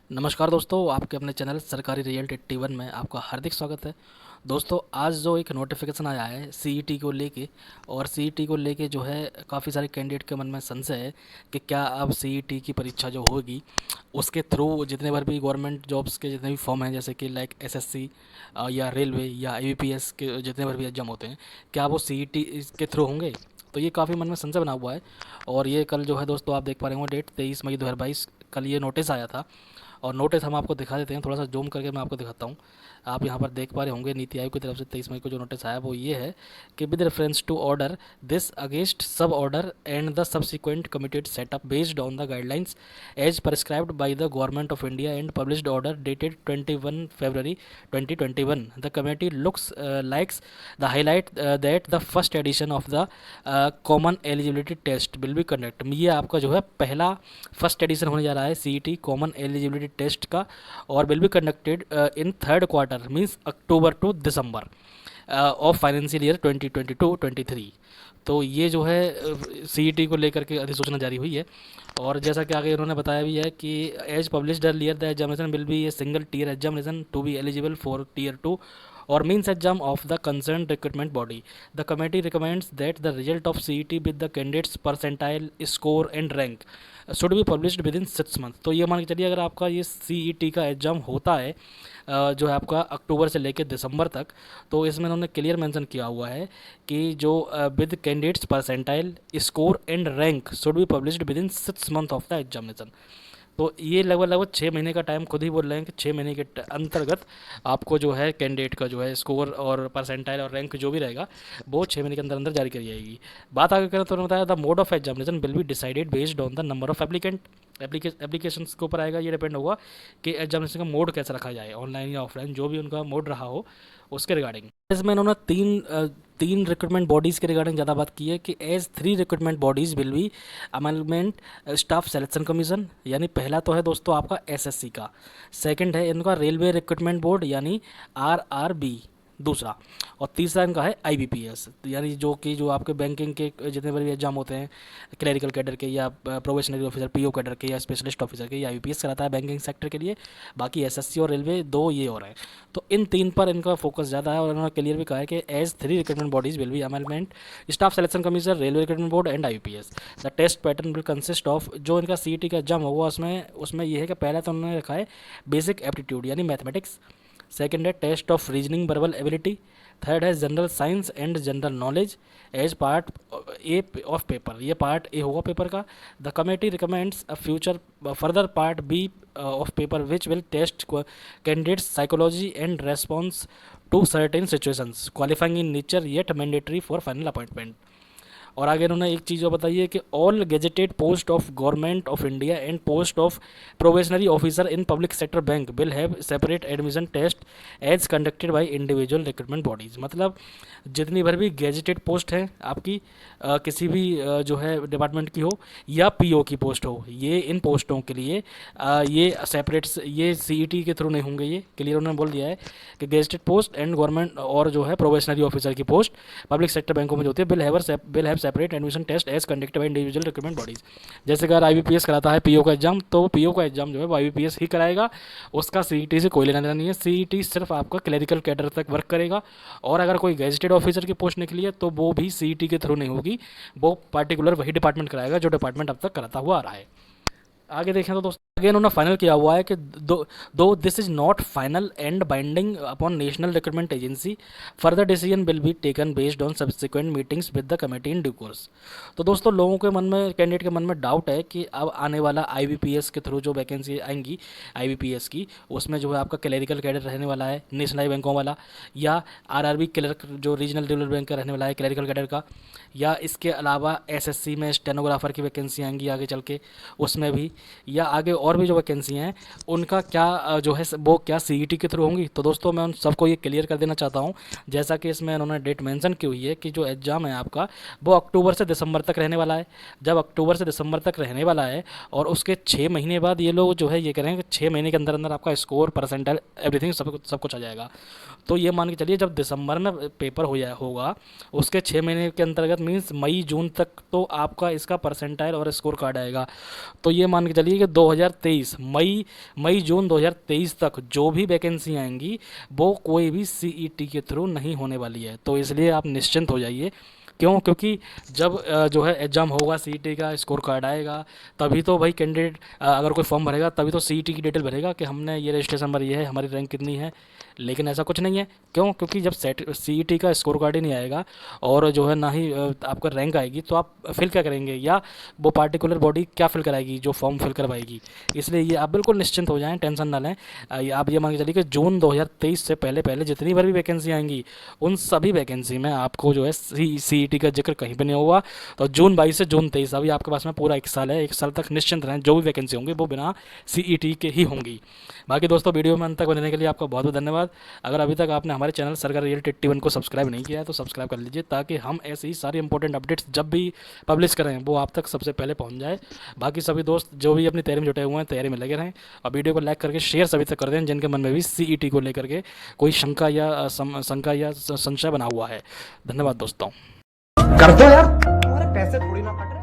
नमस्कार दोस्तों, आपके अपने चैनल सरकारी रिजल्ट 81 में आपका हार्दिक स्वागत है। दोस्तों, आज जो एक नोटिफिकेशन आया है सीईटी को लेके, और सीईटी को लेके जो है काफ़ी सारे कैंडिडेट के मन में संशय है कि क्या अब सीईटी की परीक्षा जो होगी उसके थ्रू जितने बार भी गवर्नमेंट जॉब्स के जितने भी फॉर्म हैं, जैसे कि लाइक एसएससी या रेलवे या आईबीपीएस के जितने बार भी एग्जाम होते हैं, क्या वो सीईटी के थ्रू होंगे। तो ये काफ़ी मन में संशय बना हुआ है। और ये कल जो है दोस्तों, आप देख पा रहे होंगे डेट 23 मई 2022, कल ये नोटिस आया था। और नोटिस हम आपको दिखा देते हैं, थोड़ा सा जूम करके मैं आपको दिखाता हूँ। आप यहाँ पर देख पा रहे होंगे नीति आयोग की तरफ से 23 मई को जो नोटिस आया वो ये है कि with reference to order this against sub order and the subsequent committed setup based on the guidelines as prescribed by the government of India and published order dated 21 February 2021, the committee likes the highlight that the first edition of the common eligibility test will be conducted। ये आपका जो है पहला first edition होने जा रहा है CET common eligibility test का, और will be conducted in third quarter means October to December of financial year 2022-23। तो ये जो है सीईटी को लेकर के अधिसूचना जारी हुई है। और जैसा कि आगे उन्होंने बताया भी है कि as published earlier the examination will be a single tier examination to be eligible for tier 2 or means exam of the concerned recruitment body. The committee recommends that the result of CET with the candidates percentile score and rank should be published within 6 months। तो ये मान के चलिए, अगर आपका ये CET का exam होता है जो है आपका अक्टूबर से लेकर दिसंबर तक, तो इसमें उन्होंने क्लियर मेंशन किया हुआ है कि जो with candidates percentile score and rank should be published with in 6 month of the examination. तो ये लगभग लगभग 6 महीने का टाइम खुद ही बोल रहे हैं कि 6 महीने के अंतर्गत आपको जो है कैंडिडेट का जो है स्कोर और परसेंटाइल और रैंक जो भी रहेगा वो 6 महीने के अंदर अंदर जारी करी जाएगी। बात आगे करें तो उन्होंने बताया the mode of examination will be decided based on the number of applicant. Application के ऊपर आएगा, ये डिपेंड होगा कि एग्जामिनेशन का मोड कैसा रखा जाए, ऑनलाइन या ऑफलाइन, जो भी उनका मोड रहा हो उसके रिगार्डिंग। इसमें उन्होंने तीन रिक्रूटमेंट बॉडीज़ के रिगार्डिंग ज़्यादा बात की है कि as 3 recruitment bodies will be amalgamated staff selection commission, यानी पहला तो है दोस्तों आपका एसएससी का, सेकंड है इनका रेलवे रिक्रूटमेंट बोर्ड यानी आरआरबी दूसरा, और तीसरा इनका है आईबीपीएस, यानी जो आपके बैंकिंग के जितने बड़े एग्जाम होते हैं क्लरिकल कैडर के या प्रोबेशनरी ऑफिसर पीओ कैडर के या स्पेशलिस्ट ऑफिसर के, या आईबीपीएस कराता है बैंकिंग सेक्टर के लिए। बाकी एसएससी और रेलवे दो ये और हैं। तो इन तीन पर इनका फोकस ज़्यादा है, और उन्होंने क्लियर भी कहा है कि as 3 recruitment bodies will be amalgamated staff selection commission railway recruitment board and IBPS. The test pattern will consist of, जो इनका सीईटी का एग्जाम होगा उसमें यह है कि पहला तो उन्होंने रखा है बेसिक एप्टीट्यूड यानी मैथमेटिक्स, सेकंड है test of reasoning verbal ability, third है general science and general knowledge as part A of paper, ये पार्ट ए होगा पेपर का। The committee recommends a future further part B of paper which will test candidates psychology and response to certain situations qualifying in nature yet mandatory for final appointment. और आगे उन्होंने एक चीज़ और बताई है कि all gazetted post of government of India and post of probationary officer in public sector bank will have separate admission test as conducted by individual recruitment bodies. मतलब जितनी भर भी गेजेटेड पोस्ट है आपकी किसी भी जो है डिपार्टमेंट की हो या पीओ की पोस्ट हो, ये इन पोस्टों के लिए ये सेपरेट, ये सीईटी के थ्रू नहीं होंगे। ये क्लियर उन्होंने बोल दिया है कि गेजेटेड पोस्ट एंड गवर्नमेंट और जो है प्रोबेशनरी ऑफिसर की पोस्ट पब्लिक सेक्टर बैंकों में जो होती है will have separate admission test as conducted by individual recruitment bodies. जैसे अगर आईबीपीएस कराता है पीओ का एग्जाम, तो पीओ का एग्जाम जो है वो आईबीपीएस ही कराएगा, उसका सीईटी से कोई लेना देना नहीं है। सीईटी सिर्फ आपका क्लरिकल कैडर तक वर्क करेगा, और अगर कोई गेजेटेड ऑफिसर की पोस्ट निकली है तो वो भी सीईटी के थ्रू नहीं होगी, वो पार्टिकुलर वही डिपार्टमेंट कराएगा जो डिपार्टमेंट अब तक कराता हुआ आ रहा है। आगे देखें तो दोस्तों आगे उन्होंने फाइनल किया हुआ है कि दो this is not final and binding upon national recruitment agency, further decision will be taken based on subsequent meetings with the committee in due course. तो दोस्तों लोगों के मन में, कैंडिडेट के मन में डाउट है कि अब आने वाला आईबीपीएस के थ्रू जो वैकेंसी आएंगी आईबीपीएस की, उसमें जो है आपका क्लरिकल कैडर रहने वाला है नेशनल बैंकों वाला, या आरआरबी क्लर्क जो रीजनल डेवलपमेंट बैंक का रहने वाला है क्लरिकल कैडर का, या इसके अलावा एसएससी में स्टेनोग्राफर की वैकेंसी आएंगी आगे चल के उसमें भी, या आगे और भी जो वैकेंसी हैं उनका क्या जो है वो क्या सीईटी के थ्रू होंगी। तो दोस्तों मैं उन सबको ये क्लियर कर देना चाहता हूँ, जैसा कि इसमें उन्होंने डेट मेंशन की हुई है कि जो एग्ज़ाम है आपका वो अक्टूबर से दिसंबर तक रहने वाला है। जब अक्टूबर से दिसंबर तक रहने वाला है और उसके 6 महीने बाद ये लोग जो है ये करेंगे, 6 महीने के अंदर अंदर आपका स्कोर परसेंटाइल एवरीथिंग सब कुछ आ जाएगा। तो ये मान के चलिए जब दिसंबर में पेपर होगा उसके 6 महीने के अंतर्गत मीन्स मई जून तक तो आपका इसका परसेंटाइल और स्कोर कार्ड आएगा। तो ये मान के चलिए कि 2023 मई जून 2023 तक जो भी वैकेंसी आएंगी वो कोई भी सीईटी के थ्रू नहीं होने वाली है। तो इसलिए आप निश्चिंत हो जाइए। क्यों? क्योंकि जब जो है एग्ज़ाम होगा, सीईटी का स्कोर कार्ड आएगा, तभी तो भाई कैंडिडेट अगर कोई फॉर्म भरेगा तभी तो सीईटी की डिटेल भरेगा कि हमने ये रजिस्ट्रेशन नंबर ये है, हमारी रैंक कितनी है। लेकिन ऐसा कुछ नहीं है। क्यों? क्योंकि जब सीईटी का स्कोर कार्ड ही नहीं आएगा और जो है ना ही आपका रैंक आएगी, तो आप फिल क्या करेंगे, या वो पार्टिकुलर बॉडी क्या फिल कराएगी जो फॉर्म फिल करवाएगी। इसलिए ये आप बिल्कुल निश्चिंत हो जाएं, टेंशन ना लें। आप ये मान के चलिए कि जून 2023 से पहले पहले जितनी बार भी वैकेंसी आएंगी, उन सभी वैकेंसी में आपको जो है सीईटी का जिक्र कहीं पर नहीं होगा। तो जून 22 से जून 23 अभी आपके पास में पूरा 1 साल है। 1 साल तक निश्चिंत रहें, जो भी वैकेंसी होंगी वो बिना सीईटी के ही होंगी। बाकी दोस्तों, वीडियो में अंत तक बनने के लिए आपका बहुत बहुत धन्यवाद। अगर अभी तक आपने हमारे चैनल सरकारी रियल 81 को सब्सक्राइब नहीं किया है तो सब्सक्राइब कर लीजिए, ताकि हम ऐसी ही सारी इंपॉर्टेंट अपडेट्स जब भी पब्लिश करें वो आप तक सबसे पहले पहुंच जाए। बाकी सभी दोस्त जो भी अपनी तैयारी में जुटे हुए हैं, तैयारी में लगे रहें और वीडियो को लाइक करके शेयर सभी तक कर दें जिनके मन में भी सीईटी को लेकर के कोई शंका या संशय बना हुआ है। धन्यवाद दोस्तों। कर दो यार, तुम्हारे पैसे थोड़ी ना कट